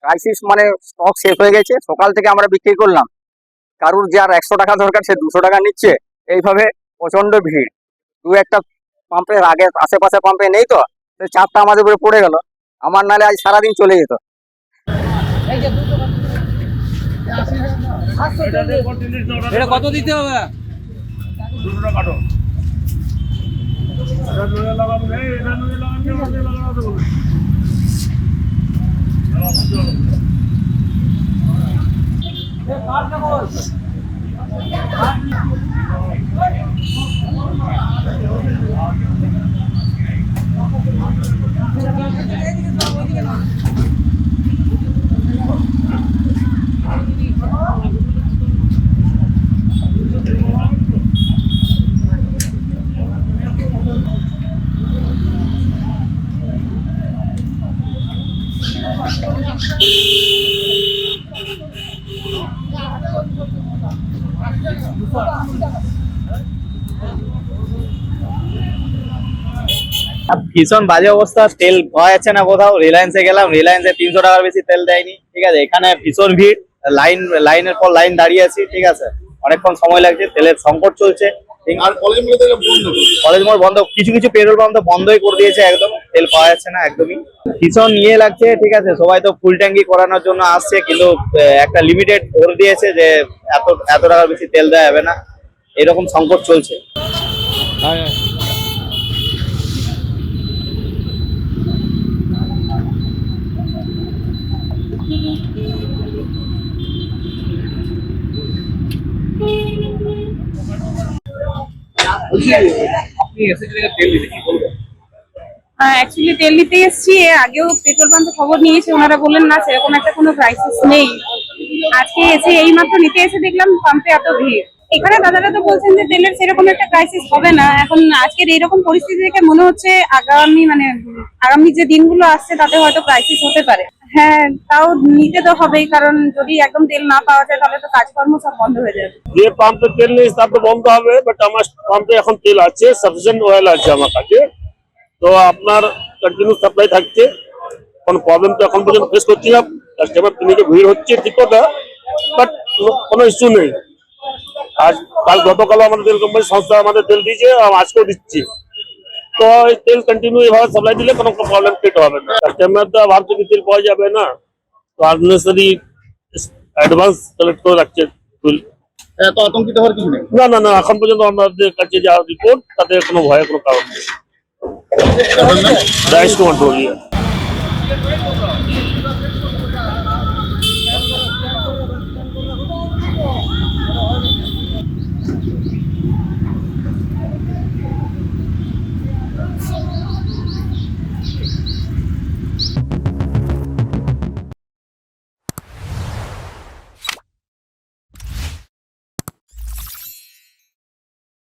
Crisis মানে stock শেষ হয়ে গেছে, সকাল থেকে আমরা বিক্রি করলাম, কারুর যার 100 টাকা দরকার সে 200 টাকা নিচ্ছে। এইভাবে প্রচন্ড ভিড়। দু একটা পাম্পের আগে আশেপাশে পাম্পে নেই, তো চাপটা আমাদের উপরে পড়ে গেল। আমার নালে আজ সারাদিন চলে যেত। এটা কত দিতে হবে? 200 টাকা কাটো। এটা নয় লাগাবো, এটা নয় লাগাবো, ওটা লাগাতে বলে। ভীষণ বাজে অবস্থা, তেল পাওয়া যাচ্ছে না কোথাও। রিলায়েন্সে গেলাম, রিলায়েন্সে 300 টাকার বেশি তেল দেয়নি। ঠিক আছে, এখানে ভীষণ ভিড়, লাইনের পর লাইন দাঁড়িয়ে আছি। ঠিক আছে, অনেকক্ষণ সময় লাগছে, তেলের সংকট চলছে। আর কলেজ মোড়ে বন্ধ, কলেজ মোড় বন্ধ, কিছু কিছু পেট্রোল পাম্প তো বন্ধই করে দিয়েছে, একদম তেল পাওয়া যাচ্ছে না একদমই। ভীষণ ইয়ে লাগছে। ঠিক আছে, সবাই তো ফুল ট্যাঙ্কি করানোর জন্য আসছে, কিন্তু একটা লিমিটেড করে দিয়েছে যে এত টাকার বেশি তেল দেওয়া যাবে না, এরকম সংকট চলছে। অ্যাকচুয়ালি তেল নিতে এসেছি, এর আগেও পেট্রোল পাম্পে খবর নিয়েছি, ওনারা বললেন না সেরকম একটা কোনো ক্রাইসিস নেই। আজকে এসে এইমাত্র নিতে এসে দেখলাম পাম্পে এত ভিড়। এখানে দাদারা তো বলছেন যে তেলের সেরকম একটা ক্রাইসিস হবে না। এখন আজকের এইরকম পরিস্থিতি দেখে মনে হচ্ছে আগামী যে দিনগুলো আসছে তাতে হয়তো ক্রাইসিস হতে পারে। হ্যাঁ, তাও নিতে তো হবেই, কারণ যদি একদম তেল না পাওয়া যায় তাহলে তো কাজকর্ম সব বন্ধ হয়ে যাবে। যে পাম্পে তেল নেই তার তো বন্ধ হবে, বাট আমার পাম্পে এখন তেল আছে, সাফিসিয়েন্ট অয়েল আছে আমার কাছে, তো আপনার কন্টিনিউ সাপ্লাই থাকছে। কোনো প্রবলেম তো এখন পর্যন্ত ফেস করছি না। কাস্টমার ক্লিনিকে ভিড় হচ্ছে ঠিক কথা, বাট কোনো ইস্যু নেই। গতকাল আমাদের তেল কোম্পানি সংস্থা আমাদের তেল দিয়েছে, আজকেও দিচ্ছি, তো এই তেল কন্টিনিউ এভাবে সাপ্লাই দিলে কোনো প্রবলেম ক্রিয়েট হবে না। কাস্টমার তো ভাবছে কি তেল পাওয়া যাবে না, তো আননেসারি অ্যাডভান্স কালেক্ট করে রাখছে তেল। এত আতঙ্কিত হওয়ার কিছু নেই। না না না, এখন পর্যন্ত আমাদের কাছে যা রিপোর্ট তাতে কোনো ভয়ের কোনো কারণ নেই। Rice to control.